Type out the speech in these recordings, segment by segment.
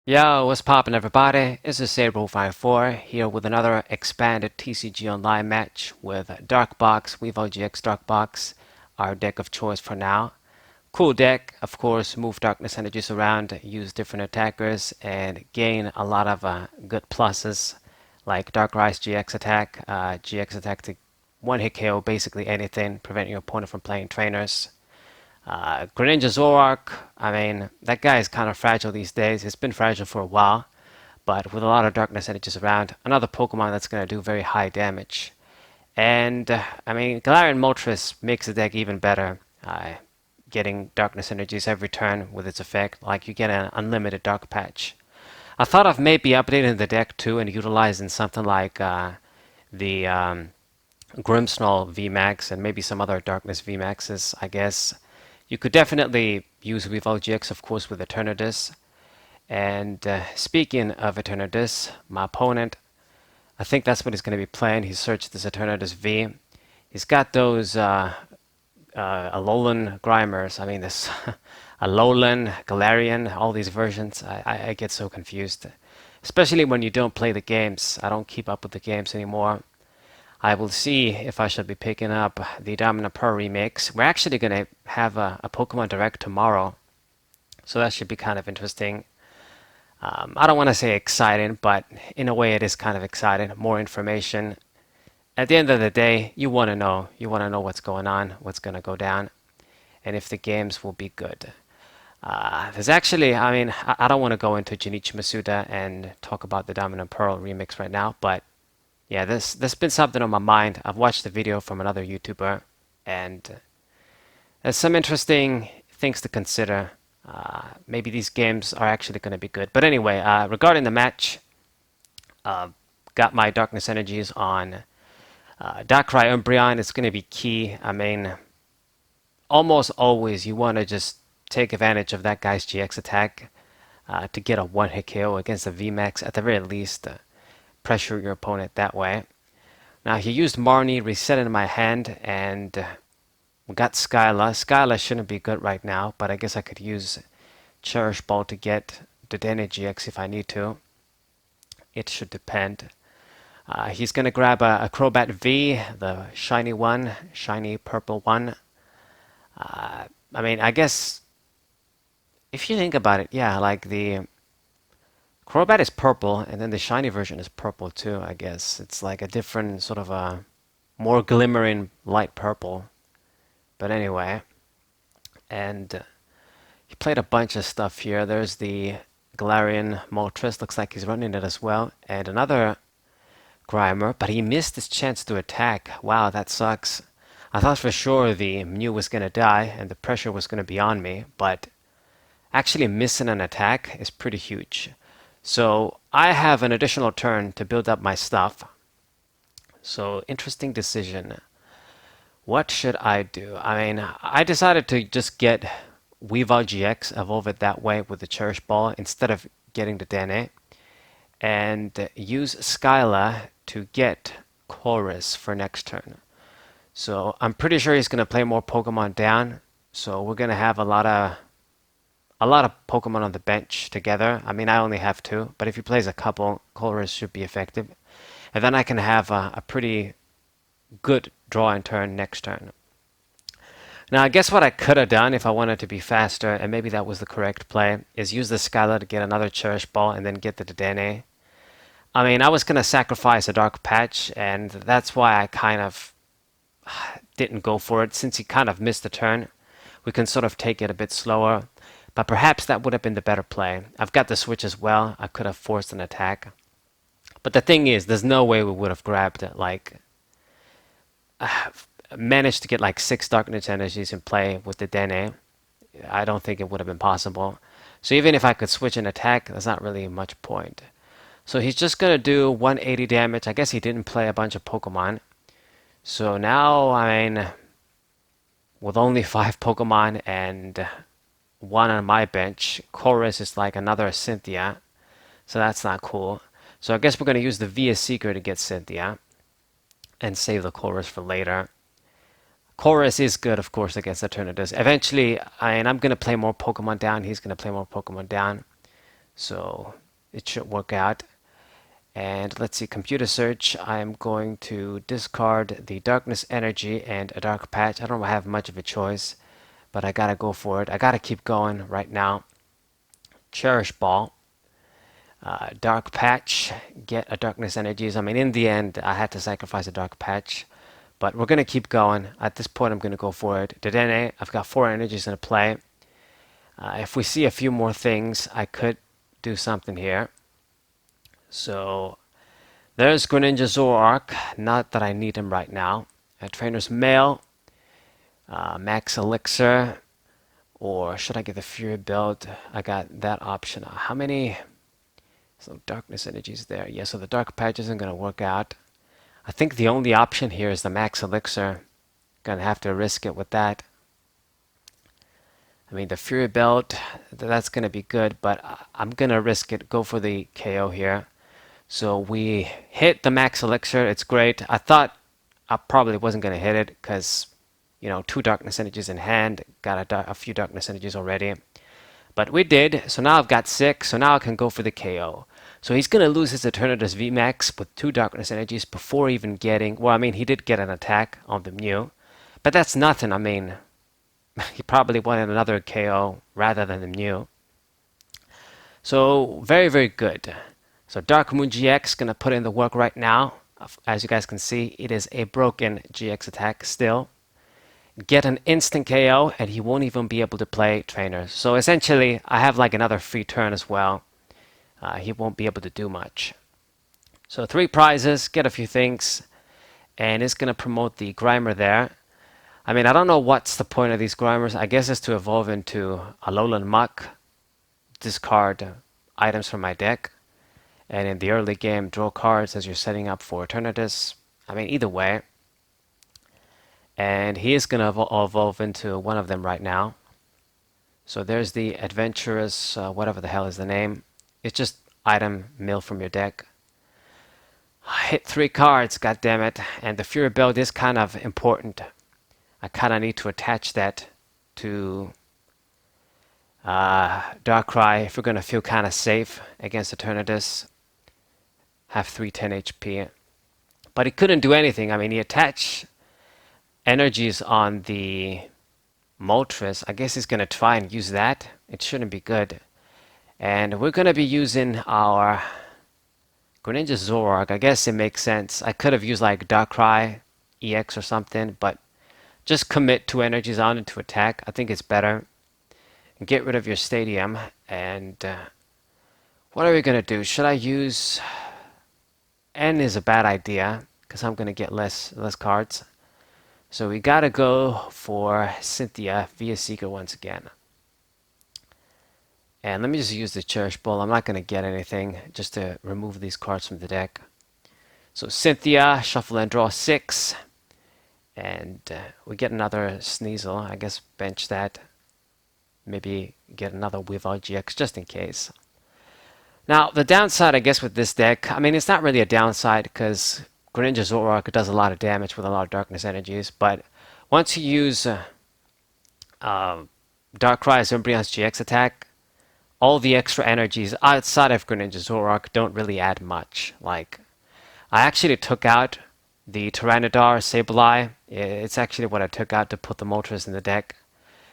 Yo, what's poppin' everybody? This is Saber54 here with another expanded TCG Online match with Darkbox, Weavile GX Darkbox, our deck of choice for now. Cool deck, of course, move darkness energies around, use different attackers, and gain a lot of good pluses like Dark Rise GX attack to one hit KO basically anything, prevent your opponent from playing trainers. Greninja Zoroark, I mean, that guy is kind of fragile these days. He's been fragile for a while, but with a lot of darkness energies around, another Pokemon that's going to do very high damage. And, I mean, Galarian Moltres makes the deck even better, getting darkness energies every turn with its effect, like you get an unlimited dark patch. I thought of maybe updating the deck too and utilizing something like the Grimmsnarl VMAX and maybe some other Darkness VMAXs, I guess. You could definitely use Weavile GX, of course, with Eternatus. And speaking of Eternatus, my opponent, I think that's what he's going to be playing. He searched this Eternatus V. He's got those Alolan Grimers. I mean, this Alolan, Galarian, all these versions. I get so confused. Especially when you don't play the games. I don't keep up with the games anymore. I will see if I should be picking up the Diamond Pearl remix. We're actually going to have a Pokemon Direct tomorrow, so that should be kind of interesting. I don't want to say exciting, but in a way it is kind of exciting. More information. At the end of the day, you want to know. You want to know what's going on, what's going to go down, and if the games will be good. There's actually, I mean, I don't want to go into Junichi Masuda and talk about the Diamond and Pearl remix right now, but yeah, there's been something on my mind. I've watched the video from another YouTuber, and there's some interesting things to consider. Maybe these games are actually going to be good. But anyway, regarding the match, got my darkness energies on Darkrai Umbreon. It's going to be key. I mean, almost always you want to just take advantage of that guy's GX attack to get a one-hit KO against the VMAX at the very least. Pressure your opponent that way. Now he used Marnie, reset in my hand, and we got Skyla. Skyla shouldn't be good right now, but I guess I could use Cherish Ball to get the Dedenne GX if I need to. It should depend. He's going to grab a Crobat V, the shiny one, shiny purple one. I mean, I guess if you think about it, yeah, like the Crobat is purple, and then the shiny version is purple too, I guess. It's like a different sort of a more glimmering light purple. But anyway, and he played a bunch of stuff here. There's the Galarian Moltres, looks like he's running it as well, and another Grimer, but he missed his chance to attack. Wow, that sucks. I thought for sure the Mew was going to die and the pressure was going to be on me, but actually missing an attack is pretty huge. So I have an additional turn to build up my stuff. So interesting decision. What should I do? I mean, I decided to just get Weavile GX, evolve it that way with the Cherish Ball instead of getting the Dene, and use Skyla to get Chorus for next turn. So I'm pretty sure he's going to play more Pokemon down. So we're going to have a lot of Pokemon on the bench together. I mean, I only have two, but if he plays a couple, Chorus should be effective. And then I can have a pretty good draw and turn next turn. Now, I guess what I could have done if I wanted to be faster, and maybe that was the correct play, is use the Skyla to get another Cherish Ball and then get the Dedenne. I mean, I was going to sacrifice a Dark Patch, and that's why I kind of didn't go for it. Since he kind of missed the turn, we can sort of take it a bit slower. But perhaps that would have been the better play. I've got the switch as well. I could have forced an attack. But the thing is, there's no way we would have grabbed it, like managed to get like 6 Darkness energies in play with the Dene. I don't think it would have been possible. So even if I could switch an attack, there's not really much point. So he's just going to do 180 damage. I guess he didn't play a bunch of Pokemon. So now, I mean, with only 5 Pokemon and one on my bench, Chorus is like another Cynthia. So that's not cool. So I guess we're going to use the Via Seeker to get Cynthia and save the Chorus for later. Chorus is good, of course, against Eternatus. Eventually, I'm going to play more Pokemon down. He's going to play more Pokemon down. So it should work out. And let's see, computer search. I'm going to discard the darkness energy and a dark patch. I don't have much of a choice, but I gotta go for it. I gotta keep going right now. Cherish ball. Dark patch, get a darkness energies. I mean, in the end, I had to sacrifice a dark patch, but we're gonna keep going. At this point, I'm gonna go for it. Dedenne, I've got 4 energies in a play. If we see a few more things, I could do something here. So there's Greninja Zoroark. Not that I need him right now. Trainer's Mail, Max Elixir, or should I get the Fury build? I got that option. How many? So darkness energies there. Yeah, so the dark patch isn't going to work out. I think the only option here is the Max Elixir. Gonna have to risk it with that. I mean, the Fury belt, that's going to be good, but I'm going to risk it. Go for the KO here. So we hit the Max Elixir. It's great. I thought I probably wasn't going to hit it because, 2 darkness energies in hand. Got a few darkness energies already. But we did. So now I've got 6. So now I can go for the KO. So he's going to lose his Eternatus VMAX with 2 darkness energies before even getting... Well, I mean, he did get an attack on the Mew. But that's nothing. I mean, he probably wanted another KO rather than the Mew. So, very, very good. So Dark Moon GX going to put in the work right now. As you guys can see, it is a broken GX attack still. Get an instant KO, and he won't even be able to play trainers. So essentially, I have like another free turn as well. He won't be able to do much. So 3 prizes, get a few things, and it's going to promote the Grimer there. I mean, I don't know what's the point of these Grimers. I guess it's to evolve into a Alolan Muck, discard items from my deck, and in the early game, draw cards as you're setting up for Eternatus. I mean, either way. And he is going to evolve into one of them right now. So there's the Adventurous, whatever the hell is the name. It's just item mill from your deck. Hit 3 cards, god damn it. And the Fury build is kind of important. I kind of need to attach that to Darkrai if we're going to feel kind of safe against Eternatus. Have 310 HP. But he couldn't do anything. I mean, he attached energies on the Moltres. I guess he's going to try and use that. It shouldn't be good. And we're going to be using our Greninja Zoroark. I guess it makes sense. I could have used like Darkrai EX or something, but just commit 2 energies on it to attack. I think it's better. Get rid of your stadium. And what are we going to do? Should I use... N is a bad idea because I'm going to get less cards. So we got to go for Cynthia via Seeker once again. And let me just use the Cherish Ball. I'm not going to get anything just to remove these cards from the deck. So Cynthia, shuffle and draw 6. And we get another Sneasel. I guess bench that. Maybe get another Weavile GX just in case. Now, the downside, I guess, with this deck, I mean, it's not really a downside because Greninja Zoroark does a lot of damage with a lot of darkness energies, but once you use Darkrai's Umbreon's GX attack, all the extra energies outside of Greninja Zoroark don't really add much. Like, I actually took out the Tyranitar Sableye. It's actually what I took out to put the Moltres in the deck,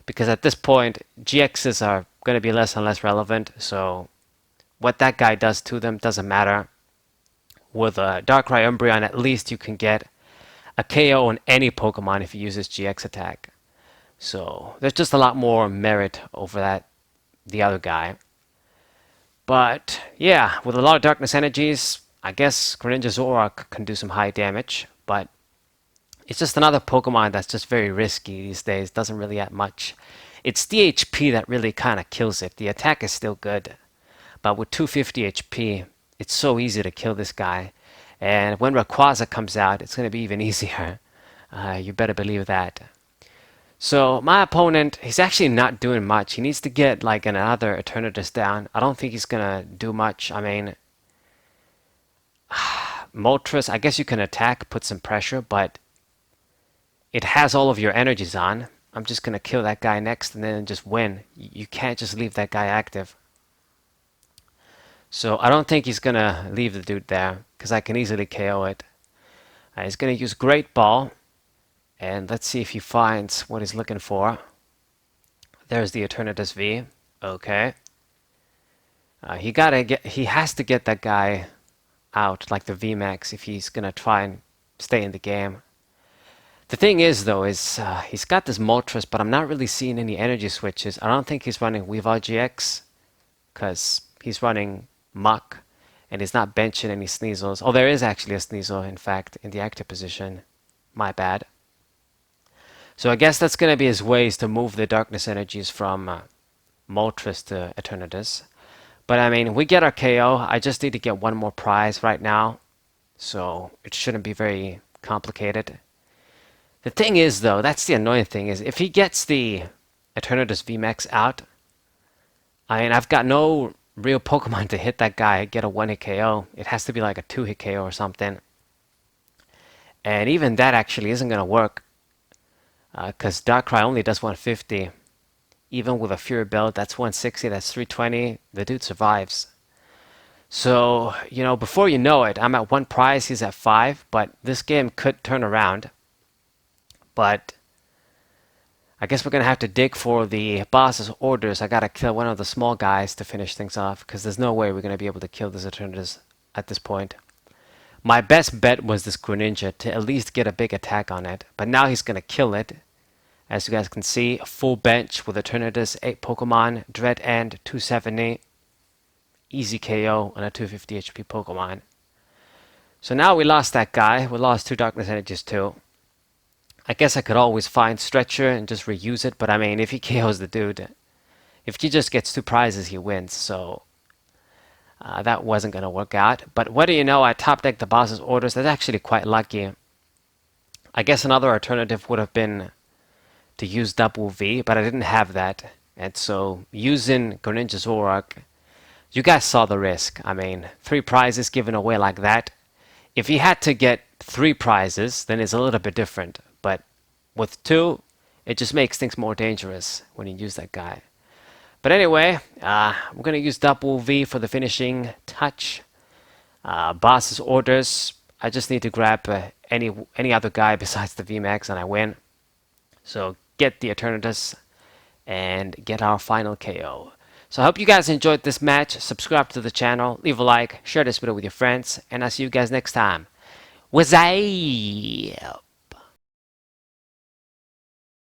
because at this point, GXs are going to be less and less relevant, so what that guy does to them doesn't matter. With a Darkrai Umbreon, at least you can get a KO on any Pokemon if you use his GX attack. So there's just a lot more merit over the other guy. But yeah, with a lot of darkness energies, I guess Greninja Zoroark can do some high damage. But it's just another Pokemon that's just very risky these days. Doesn't really add much. It's the HP that really kind of kills it. The attack is still good. But with 250 HP, it's so easy to kill this guy. And when Rayquaza comes out, it's going to be even easier. You better believe that. So my opponent, he's actually not doing much. He needs to get like another Eternatus down. I don't think he's going to do much. I mean, Moltres, I guess you can attack, put some pressure, but it has all of your energies on. I'm just going to kill that guy next and then just win. You can't just leave that guy active. So I don't think he's gonna leave the dude there because I can easily KO it. He's gonna use Great Ball, and let's see if he finds what he's looking for. There's the Eternatus V. Okay. He has to get that guy out, like the VMAX, if he's gonna try and stay in the game. The thing is, though, is he's got this Moltres, but I'm not really seeing any energy switches. I don't think he's running Weavile GX, because he's running Muck, and he's not benching any Sneasels. Oh, there is actually a Sneasel, in fact, in the active position. My bad. So I guess that's going to be his ways to move the Darkness energies from Moltres to Eternatus. But I mean, we get our KO. I just need to get one more prize right now, so it shouldn't be very complicated. The thing is, though, that's the annoying thing, is if he gets the Eternatus VMAX out, I mean, I've got no real Pokemon to hit that guy, get a 1-hit KO. It has to be like a 2-hit KO or something. And even that actually isn't going to work, because Darkrai only does 150. Even with a Fury Belt, that's 160, that's 320. The dude survives. So, you know, before you know it, I'm at 1 prize, he's at 5, but this game could turn around. But I guess we're going to have to dig for the boss's orders. I got to kill one of the small guys to finish things off, because there's no way we're going to be able to kill this Eternatus at this point. My best bet was this Greninja to at least get a big attack on it, but now he's going to kill it. As you guys can see, full bench with Eternatus, 8 Pokemon, Dread End, 270. Easy KO on a 250 HP Pokemon. So now we lost that guy. We lost 2 Darkness Energies too. I guess I could always find Stretcher and just reuse it, but I mean, if he KOs the dude, if he just gets 2 prizes, he wins, so that wasn't going to work out. But what do you know, I top decked the boss's orders. That's actually quite lucky. I guess another alternative would have been to use double V, but I didn't have that. And so using Greninja Zoroark, you guys saw the risk. I mean, 3 prizes given away like that. If he had to get 3 prizes, then it's a little bit different. But with 2, it just makes things more dangerous when you use that guy. But anyway, we're going to use double V for the finishing touch. Boss's orders, I just need to grab any other guy besides the VMAX and I win. So get the Eternatus and get our final KO. So I hope you guys enjoyed this match. Subscribe to the channel, leave a like, share this video with your friends, and I'll see you guys next time. Weavile!